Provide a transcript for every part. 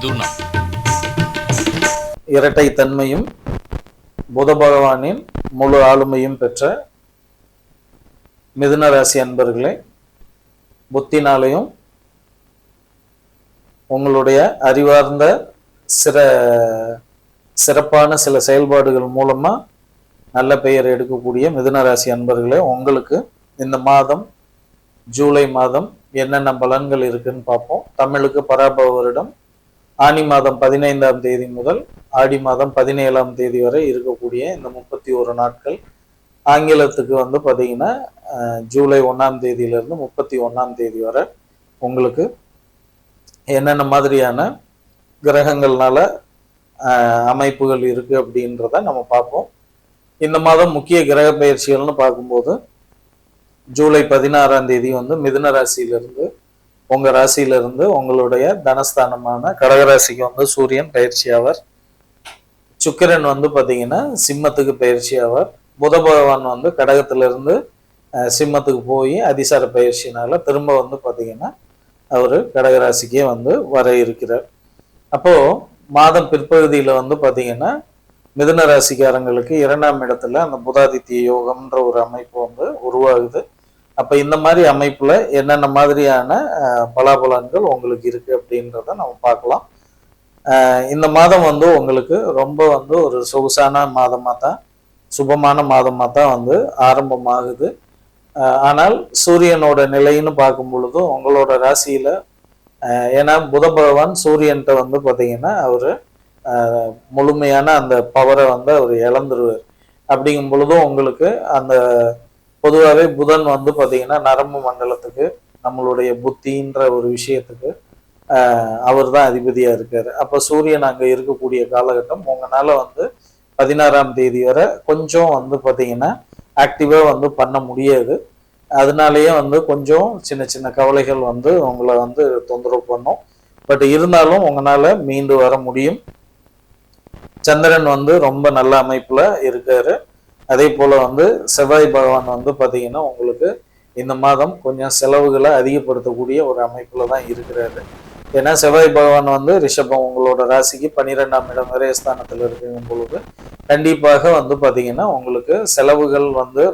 மிதுனம். இரட்டை தன்மையும் புத பகவானின் முழு ஆளுமையும் பெற்ற மிதுன ராசி அன்பர்களே, புத்தினாலையும் உங்களுடைய அறிவார்ந்த சிறப்பான சில செயல்பாடுகள் மூலமா நல்ல பெயர் எடுக்கக்கூடிய மிதுன ராசி அன்பர்களே, உங்களுக்கு இந்த மாதம் ஜூலை மாதம் என்னென்ன பலன்கள் இருக்குன்னு பார்ப்போம். தமிழுக்கு பராபவ வருடம் ஆனி மாதம் 15ஆம் தேதி முதல் ஆடி மாதம் 17ஆம் தேதி வரை இருக்கக்கூடிய இந்த 31 நாட்கள். ஆங்கிலத்துக்கு பார்த்தீங்கன்னா ஜூலை 1ஆம் தேதியிலிருந்து 31ஆம் தேதி வரை உங்களுக்கு என்னென்ன மாதிரியான கிரகங்கள்னால அமைப்புகள் இருக்கு அப்படின்றத நம்ம பார்ப்போம். இந்த மாதம் முக்கிய கிரக பயிற்சிகள்னு பார்க்கும்போது ஜூலை 16ஆம் தேதி மிதுன ராசியிலிருந்து உங்க ராசியிலிருந்து உங்களுடைய தனஸ்தானமான கடகராசிக்கு சூரியன் பயிற்சி ஆவார். சுக்கிரன் பார்த்தீங்கன்னா சிம்மத்துக்கு பயிற்சி ஆவார். புத பகவான் கடகத்திலிருந்து சிம்மத்துக்கு போய் அதிசார பயிற்சினால திரும்ப பார்த்தீங்கன்னா அவரு கடகராசிக்கே வர இருக்கிறார். அப்போ மாதம் பிற்பகுதியில பார்த்தீங்கன்னா மிதுன ராசிக்காரங்களுக்கு 2ஆம் இடத்துல அந்த புதாதித்ய யோகம்ன்ற ஒரு அமைப்பு உருவாகுது. அப்ப இந்த மாதிரி அமைப்புல என்னென்ன மாதிரியான பலாபலன்கள் உங்களுக்கு இருக்கு அப்படின்றத நம்ம பார்க்கலாம். இந்த மாதம் உங்களுக்கு ரொம்ப ஒரு சொகுசான மாதமா தான், சுபமான மாதமா தான் ஆரம்பமாகுது. ஆனால் சூரியனோட நிலைன்னு பார்க்கும் பொழுது உங்களோட ராசியில, ஏன்னா புத பகவான் சூரியன்ட்ட பார்த்தீங்கன்னா அவரு முழுமையான அந்த பவரை அவர் இழந்துருவார். அப்படிங்கும் பொழுதும் உங்களுக்கு அந்த பொதுவாகவே புதன் பார்த்தீங்கன்னா நரம்பு மண்டலத்துக்கு, நம்மளுடைய புத்தின்ற ஒரு விஷயத்துக்கு அவர் தான் அதிபதியா இருக்காரு. அப்ப சூரியன் அங்க இருக்கக்கூடிய காலகட்டம் உங்களால 16ஆம் தேதி வரை கொஞ்சம் பார்த்தீங்கன்னா ஆக்டிவா பண்ண முடியாது. அதனாலேயே கொஞ்சம் சின்ன சின்ன கவலைகள் உங்களை தொந்தரவு பண்ணும். பட் இருந்தாலும் உங்களால மீண்டு வர முடியும். சந்திரன் ரொம்ப நல்ல அமைப்புல இருக்காரு. அதே போல செவ்வாய் பகவான் பார்த்தீங்கன்னா உங்களுக்கு இந்த மாதம் கொஞ்சம் செலவுகளை அதிகப்படுத்தக்கூடிய ஒரு அமைப்புல தான் இருக்கிறாரு. ஏன்னா செவ்வாய் பகவான் ரிஷபம் உங்களோட ராசிக்கு 12ஆம் இடம் விரயஸ்தானத்துல இருக்கும் பொழுது கண்டிப்பாக பார்த்தீங்கன்னா உங்களுக்கு செலவுகள்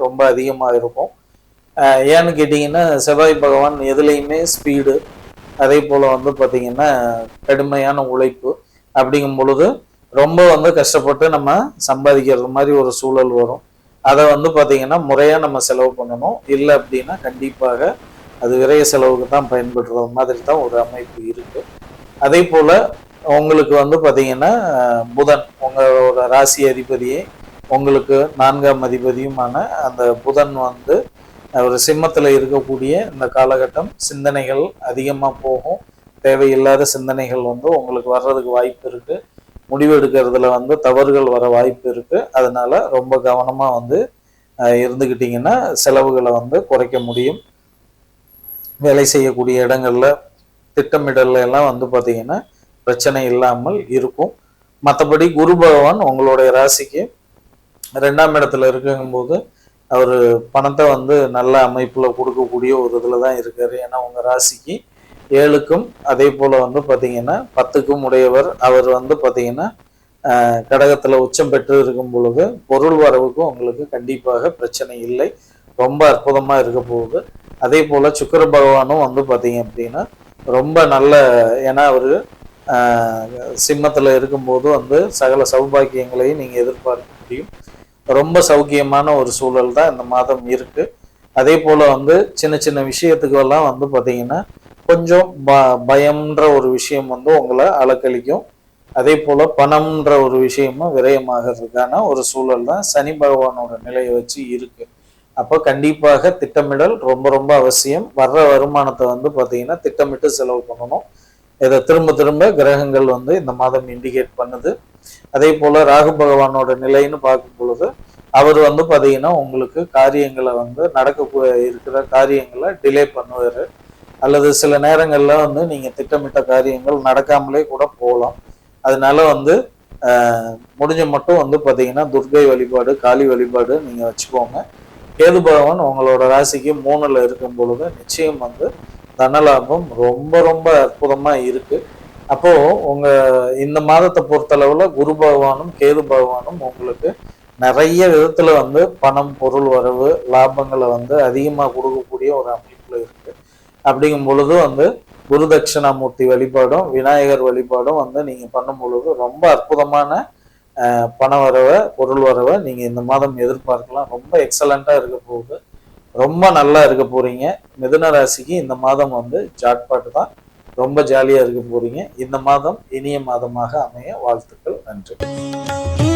ரொம்ப அதிகமாக இருக்கும். ஏன்னு கேட்டீங்கன்னா செவ்வாய் பகவான் எதுலையுமே ஸ்பீடு, அதே போல பார்த்தீங்கன்னா கடுமையான உழைப்பு. அப்படிங்கும் பொழுது ரொம்ப கஷ்டப்பட்டு நம்ம சம்பாதிக்கிறது மாதிரி ஒரு சூழல் வரும். அதை பார்த்தீங்கன்னா முறையா நம்ம செலவு பண்ணணும். இல்லை அப்படின்னா கண்டிப்பாக அது விரைய செலவுக்கு தான் பயன்படுறது மாதிரி தான் ஒரு அமைப்பு இருக்கு. அதே போல உங்களுக்கு பார்த்தீங்கன்னா புதன் உங்களோட ராசி அதிபதியே உங்களுக்கு 4ஆம் அதிபதியுமான அந்த புதன் ஒரு சிம்மத்துல இருக்கக்கூடிய இந்த காலகட்டம் சிந்தனைகள் அதிகமா போகும். தேவையில்லாத சிந்தனைகள் உங்களுக்கு வர்றதுக்கு வாய்ப்பு இருக்கு. முடிவு எடுக்கிறதுல தவறுகள் வர வாய்ப்பு இருக்கு. அதனால ரொம்ப கவனமா இருந்துக்கிட்டீங்கன்னா செலவுகளை குறைக்க முடியும். வேலை செய்யக்கூடிய இடங்கள்ல திட்டமிடல்ல எல்லாம் பார்த்தீங்கன்னா பிரச்சனை இல்லாமல் இருக்கும். மற்றபடி குரு பகவான் உங்களுடைய ராசிக்கு 2ஆம் இடத்துல இருக்கும்போது அவரு பணத்தை நல்ல அமைப்புல கொடுக்கக்கூடிய ஒரு இதுல தான் இருக்காரு. ஏன்னா உங்க ராசிக்கு 7க்கும் அதே போல பார்த்தீங்கன்னா 10க்கும் உடையவர். அவர் பார்த்தீங்கன்னா கடகத்துல உச்சம் பெற்று இருக்கும் பொழுது பொருள் வரவுக்கும் உங்களுக்கு கண்டிப்பாக பிரச்சனை இல்லை, ரொம்ப அற்புதமா இருக்க போகுது. அதே போல சுக்கிர பகவானும் பார்த்தீங்க அப்படின்னா ரொம்ப நல்ல, ஏன்னா அவரு சிம்மத்துல இருக்கும்போது சகல சௌபாக்கியங்களையும் நீங்க எதிர்பார்க்க முடியும். ரொம்ப சௌக்கியமான ஒரு சூழல் தான் இந்த மாதம் இருக்கு. அதே போல சின்ன சின்ன விஷயத்துக்கு எல்லாம் பார்த்தீங்கன்னா கொஞ்சம் பயம்ன்ற ஒரு விஷயம் உங்களை அலக்களிக்கும். அதே போல பணம்ன்ற ஒரு விஷயமும் விரயமாகிறதுக்கான ஒரு சூழல் தான் சனி பகவானோட நிலையை வச்சு இருக்கு. அப்போ கண்டிப்பாக திட்டமிடல் ரொம்ப ரொம்ப அவசியம். வர்ற வருமானத்தை பார்த்தீங்கன்னா திட்டமிட்டு செலவு பண்ணணும். இதை திரும்ப திரும்ப கிரகங்கள் இந்த மாதம் இண்டிகேட் பண்ணுது. அதே போல ராகு பகவானோட நிலைன்னு பார்க்கும் பொழுது அவர் பார்த்தீங்கன்னா உங்களுக்கு காரியங்களை நடக்க இருக்கிற காரியங்களை டிலே பண்ணுவாரு. அல்லது சில நேரங்கள்ல நீங்க திட்டமிட்ட காரியங்கள் நடக்காமலே கூட போகலாம். அதனால முடிஞ்ச மட்டும் பார்த்தீங்கன்னா துர்கை வழிபாடு, காளி வழிபாடு நீங்க வச்சுக்கோங்க. கேது பகவான் உங்களோட ராசிக்கு 3ல இருக்கும் பொழுது நிச்சயம் தனலாபம் ரொம்ப ரொம்ப அற்புதமா இருக்கு. அப்போ உங்க இந்த மாதத்தை பொறுத்தளவுல குரு பகவானும் கேது பகவானும் உங்களுக்கு நிறைய விதத்துல பணம் பொருள் வரவு லாபங்களை அதிகமா கொடுக்கக்கூடிய ஒரு அமைப்புல இருக்கு. அப்படிங்கும் பொழுது குரு தட்சிணாமூர்த்தி வழிபாடும் விநாயகர் வழிபாடும் நீங்க பண்ணும் பொழுது ரொம்ப அற்புதமான பண வரவை பொருள் வரவை நீங்க இந்த மாதம் எதிர்பார்க்கலாம். ரொம்ப எக்ஸலண்டா இருக்க போகுது, ரொம்ப நல்லா இருக்க போறீங்க. மிதுன ராசிக்கு இந்த மாதம் ஜாக்பாட் தான், ரொம்ப ஜாலியா இருக்க போறீங்க. இந்த மாதம் இனிய மாதமாக அமைய வாழ்த்துக்கள். நன்றி.